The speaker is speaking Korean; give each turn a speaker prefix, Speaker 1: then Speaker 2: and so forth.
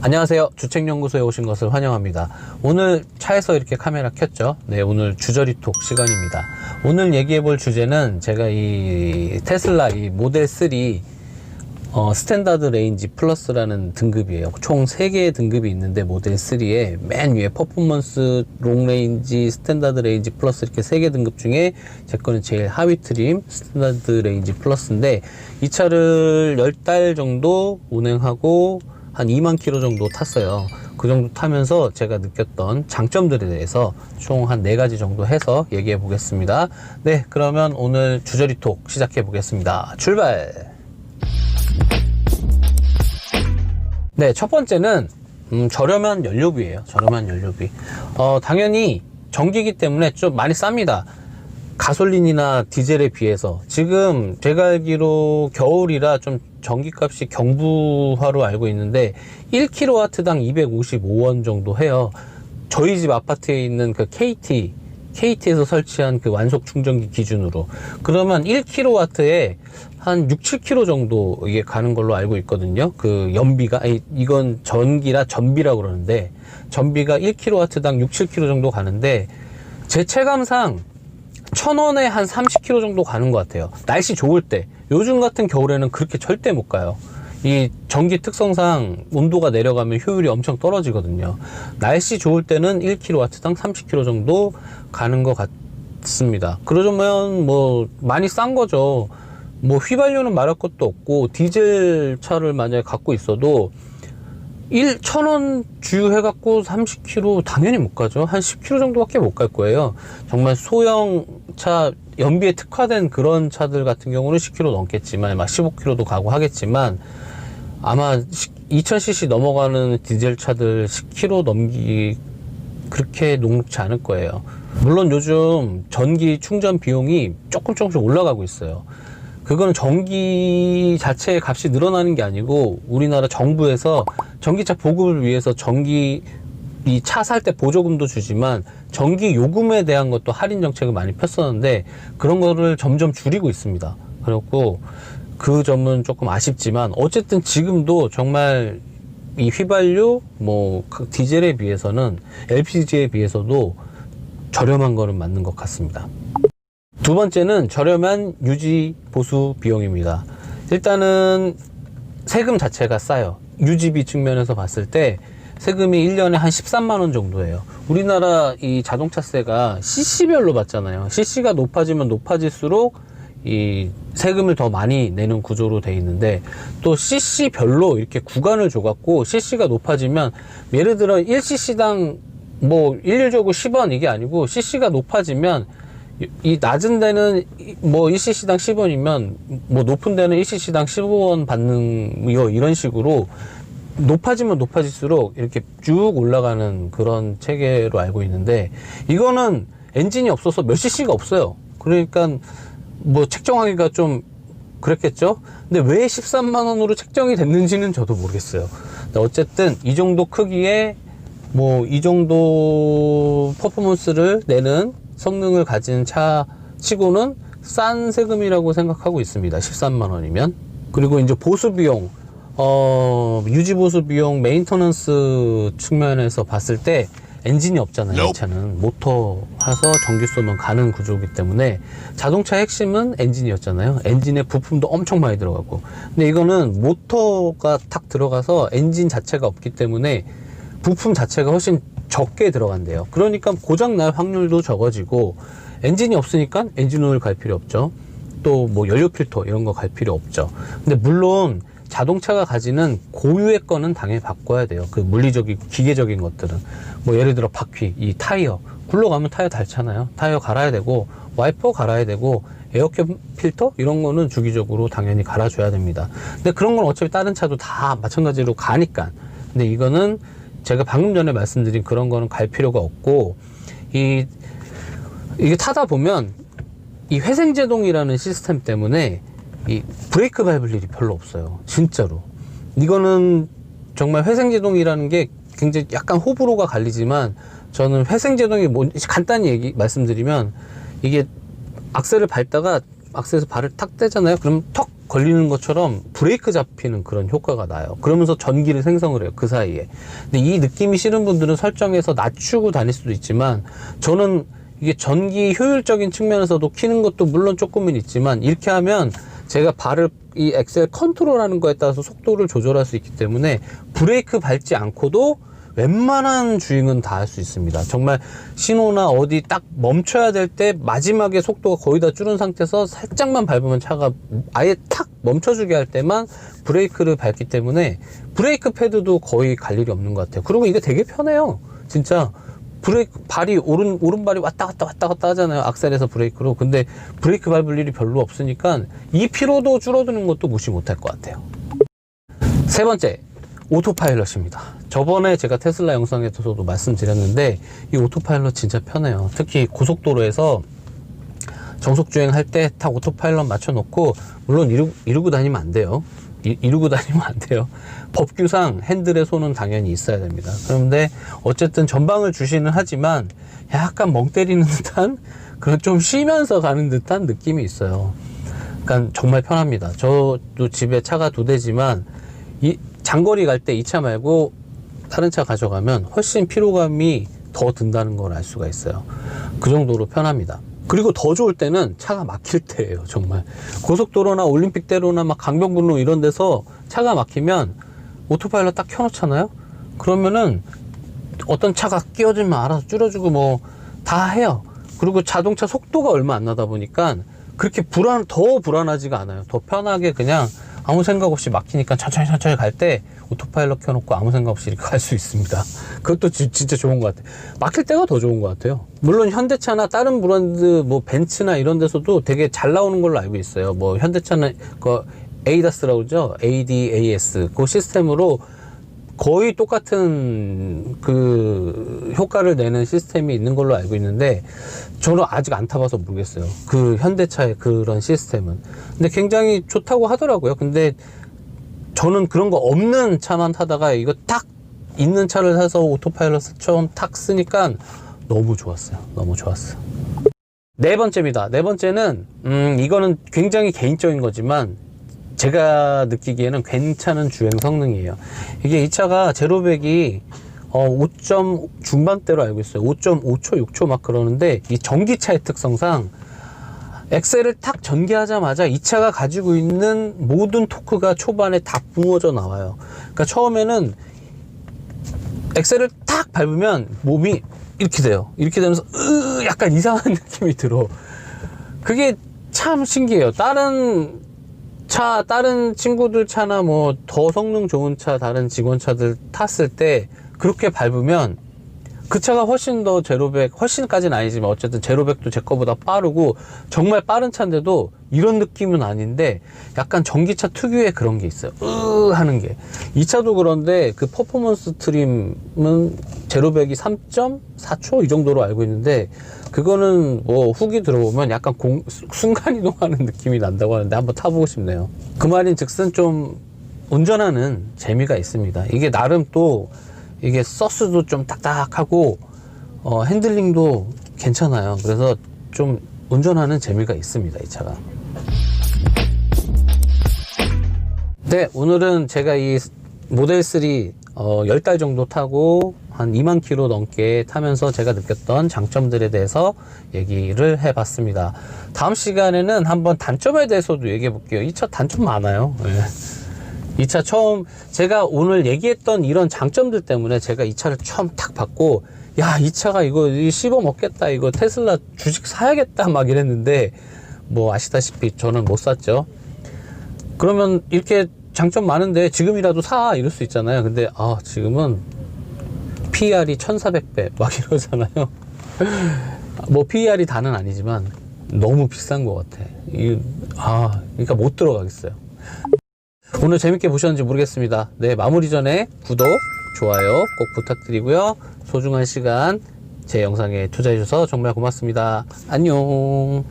Speaker 1: 안녕하세요. 주책연구소에 오신 것을 환영합니다. 오늘 차에서 이렇게 카메라 켰죠. 네, 오늘 주저리톡 시간입니다. 오늘 얘기해 볼 주제는 제가 이 테슬라 이 모델 3 스탠다드 레인지 플러스라는 등급이에요. 총 3개의 등급이 있는데 모델 3에 맨 위에 퍼포먼스, 롱 레인지, 스탠다드 레인지 플러스 이렇게 3개 등급 중에 제 거는 제일 하위 트림 스탠다드 레인지 플러스인데 이 차를 10달 정도 운행하고 한 2만 킬로 정도 탔어요. 그 정도 타면서 제가 느꼈던 장점들에 대해서 총 한 4가지 정도 해서 얘기해 보겠습니다. 네, 그러면 오늘 주저리톡 시작해 보겠습니다. 출발! 네, 첫 번째는 저렴한 연료비예요. 저렴한 연료비. 당연히 전기이기 때문에 좀 많이 쌉니다. 가솔린이나 디젤에 비해서. 지금 제가 알기로 겨울이라 좀 전기값이 경부화로 알고 있는데 1kW당 255원 정도 해요. 저희 집 아파트에 있는 그 KT에서 설치한 그 완속 충전기 기준으로. 그러면 1kW에 한 6, 7km 정도 이게 가는 걸로 알고 있거든요. 그 연비가, 이건 전기라 전비라고 그러는데, 전비가 1kW당 6, 7km 정도 가는데, 제 체감상 1,000원에 한 30km 정도 가는 것 같아요. 날씨 좋을 때. 요즘 같은 겨울에는 그렇게 절대 못 가요. 이 전기 특성상 온도가 내려가면 효율이 엄청 떨어지거든요. 날씨 좋을 때는 1kW당 30km 정도 가는 것 같습니다. 그러면 뭐 많이 싼 거죠. 뭐 휘발유는 말할 것도 없고 디젤 차를 만약에 갖고 있어도 1,000원 주유해갖고 30km 당연히 못 가죠. 한 10km 정도밖에 못 갈 거예요. 정말 소형 차, 연비에 특화된 그런 차들 같은 경우는 10km 넘겠지만, 막 15km도 가고 하겠지만, 아마 2000cc 넘어가는 디젤 차들 10km 그렇게 녹록지 않을 거예요. 물론 요즘 전기 충전 비용이 조금씩 올라가고 있어요. 그거는 전기 자체의 값이 늘어나는 게 아니고 우리나라 정부에서 전기차 보급을 위해서 이 차 살 때 보조금도 주지만 전기 요금에 대한 것도 할인 정책을 많이 폈었는데 그런 거를 점점 줄이고 있습니다. 그렇고 그 점은 조금 아쉽지만 어쨌든 지금도 정말 이 휘발유, 뭐 디젤에 비해서는 LPG에 비해서도 저렴한 거는 맞는 것 같습니다. 두 번째는 저렴한 유지 보수 비용입니다. 일단은 세금 자체가 싸요. 유지비 측면에서 봤을 때 세금이 1년에 한 13만 원 정도예요. 우리나라 이 자동차세가 CC별로 받잖아요. CC가 높아지면 높아질수록 이 세금을 더 많이 내는 구조로 돼 있는데 또 CC별로 이렇게 구간을 줘갖고 CC가 높아지면 예를 들어 1cc당 뭐 일률적으로 10원 이게 아니고 CC가 높아지면 이 낮은 데는 뭐 1cc당 10원이면 뭐 높은 데는 1cc당 15원 받는 이런 식으로 높아지면 높아질수록 이렇게 쭉 올라가는 그런 체계로 알고 있는데 이거는 엔진이 없어서 몇 cc가 없어요. 그러니까 뭐 책정하기가 좀 그랬겠죠. 근데 왜 13만 원으로 책정이 됐는지는 저도 모르겠어요. 어쨌든 이 정도 크기에 뭐 이 정도 퍼포먼스를 내는 성능을 가진 차 치고는 싼 세금이라고 생각하고 있습니다. 13만 원이면. 그리고 이제 보수 비용, 유지 보수 비용, 메인터넌스 측면에서 봤을 때 엔진이 없잖아요. 이 차는 모터 해서 전기 쏘면 가는 구조이기 때문에 자동차 핵심은 엔진이었잖아요. 엔진에 부품도 엄청 많이 들어가고. 근데 이거는 모터가 탁 들어가서 엔진 자체가 없기 때문에 부품 자체가 훨씬 적게 들어간대요. 그러니까 고장 날 확률도 적어지고 엔진이 없으니까 엔진 오일 갈 필요 없죠. 또 뭐 연료 필터 이런 거 갈 필요 없죠. 근데 물론 자동차가 가지는 고유의 거는 당연히 바꿔야 돼요. 그 물리적이고 기계적인 것들은 뭐 예를 들어 바퀴, 이 타이어 굴러가면 타이어 닳잖아요. 타이어 갈아야 되고 와이퍼 갈아야 되고 에어캡 필터 이런 거는 주기적으로 당연히 갈아줘야 됩니다. 근데 그런 건 어차피 다른 차도 다 마찬가지로 가니까. 근데 이거는 제가 방금 전에 말씀드린 그런 거는 갈 필요가 없고 이게 타다 보면 이 회생제동이라는 시스템 때문에 이 브레이크 밟을 일이 별로 없어요. 진짜로. 이거는 정말 회생제동이라는 게 굉장히 약간 호불호가 갈리지만 저는 회생제동이 간단히 말씀드리면 이게 악셀을 밟다가 악셀에서 발을 탁 떼잖아요. 그럼 턱 걸리는 것처럼 브레이크 잡히는 그런 효과가 나요. 그러면서 전기를 생성을 해요, 그 사이에. 근데 이 느낌이 싫은 분들은 설정해서 낮추고 다닐 수도 있지만, 저는 이게 전기 효율적인 측면에서도 키는 것도 물론 조금은 있지만, 이렇게 하면 제가 발을 이 엑셀 컨트롤하는 거에 따라서 속도를 조절할 수 있기 때문에 브레이크 밟지 않고도 웬만한 주행은 다 할 수 있습니다. 정말 신호나 어디 딱 멈춰야 될 때 마지막에 속도가 거의 다 줄은 상태에서 살짝만 밟으면 차가 아예 탁 멈춰주게 할 때만 브레이크를 밟기 때문에 브레이크 패드도 거의 갈 일이 없는 것 같아요. 그리고 이게 되게 편해요. 진짜 브레이크 발이 오른발이 왔다 갔다 하잖아요. 악셀에서 브레이크로. 근데 브레이크 밟을 일이 별로 없으니까 이 피로도 줄어드는 것도 무시 못할 것 같아요. 세 번째, 오토파일럿입니다. 저번에 제가 테슬라 영상에서도 말씀드렸는데 이 오토파일럿 진짜 편해요. 특히 고속도로에서 정속주행 할 때 딱 오토파일럿 맞춰놓고, 물론 이러고 다니면 안 돼요. 이러고 다니면 안 돼요. 법규상 핸들에 손은 당연히 있어야 됩니다. 그런데 어쨌든 전방을 주시는 하지만 약간 멍 때리는 듯한, 그런 좀 쉬면서 가는 듯한 느낌이 있어요. 그러니까 정말 편합니다. 저도 집에 차가 2대지만 장거리 갈 때 이 차 말고 다른 차 가져가면 훨씬 피로감이 더 든다는 걸 알 수가 있어요. 그 정도로 편합니다. 그리고 더 좋을 때는 차가 막힐 때예요. 정말 고속도로나 올림픽대로나 막 강변북로 이런 데서 차가 막히면 오토파일럿 딱 켜놓잖아요. 그러면은 어떤 차가 끼어들면 알아서 줄여주고 뭐 다 해요. 그리고 자동차 속도가 얼마 안 나다 보니까 그렇게 더 불안하지가 않아요. 더 편하게 그냥 아무 생각 없이 막히니까 천천히 갈 때 오토파일럿 켜놓고 아무 생각 없이 이렇게 갈 수 있습니다. 그것도 진짜 좋은 것 같아요. 막힐 때가 더 좋은 것 같아요. 물론 현대차나 다른 브랜드 뭐 벤츠나 이런 데서도 되게 잘 나오는 걸로 알고 있어요. 뭐 현대차는 그 ADAS라고 그러죠. ADAS 그 시스템으로 거의 똑같은 그 효과를 내는 시스템이 있는 걸로 알고 있는데, 저는 아직 안 타봐서 모르겠어요. 그 현대차의 그런 시스템은. 근데 굉장히 좋다고 하더라고요. 근데 저는 그런 거 없는 차만 타다가 이거 딱 있는 차를 사서 오토파일럿을 처음 탁 쓰니까 너무 좋았어요. 너무 좋았어요. 네 번째입니다. 네 번째는 이거는 굉장히 개인적인 거지만 제가 느끼기에는 괜찮은 주행 성능이에요. 이게 이 차가 제로백이 5점 중반대로 알고 있어요. 5.5초, 6초 막 그러는데, 이 전기차의 특성상 엑셀을 탁 전개하자마자 이 차가 가지고 있는 모든 토크가 초반에 다 뿜어져 나와요. 그러니까 처음에는 엑셀을 탁 밟으면 몸이 이렇게 돼요. 이렇게 되면서 약간 이상한 느낌이 들어. 그게 참 신기해요. 다른 친구들 차나 뭐 더 성능 좋은 차, 다른 직원차들 탔을 때 그렇게 밟으면 그 차가 훨씬 더 제로백, 훨씬까지는 아니지만 어쨌든 제로백도 제 거보다 빠르고 정말 빠른 차인데도 이런 느낌은 아닌데 약간 전기차 특유의 그런 게 있어요. 하는 게. 이 차도 그런데 그 퍼포먼스 트림은 제로백이 3.4초 이 정도로 알고 있는데, 그거는 뭐 후기 들어보면 약간 순간이동하는 느낌이 난다고 하는데 한번 타보고 싶네요. 그 말인 즉슨 좀 운전하는 재미가 있습니다. 이게 나름 또 이게 서스도 좀 딱딱하고 핸들링도 괜찮아요. 그래서 좀 운전하는 재미가 있습니다, 이 차가. 네, 오늘은 제가 이 모델 3 10달 정도 타고 한 2만 킬로 넘게 타면서 제가 느꼈던 장점들에 대해서 얘기를 해봤습니다. 다음 시간에는 한번 단점에 대해서도 얘기해 볼게요. 이 차 단점 많아요. 네. 이 차 처음 제가 오늘 얘기했던 이런 장점들 때문에 제가 이 차를 처음 탁 받고, 야, 이 차가 이거 씹어 먹겠다, 이거 테슬라 주식 사야겠다 막 이랬는데, 뭐 아시다시피 저는 못 샀죠. 그러면 이렇게 장점 많은데 지금이라도 사 이럴 수 있잖아요. 근데 지금은 PER이 1400배 막 이러잖아요. 뭐 PER이 다는 아니지만 너무 비싼 것 같아. 그러니까 못 들어가겠어요. 오늘 재밌게 보셨는지 모르겠습니다. 네, 마무리 전에 구독, 좋아요 꼭 부탁드리고요. 소중한 시간 제 영상에 투자해 주셔서 정말 고맙습니다. 안녕.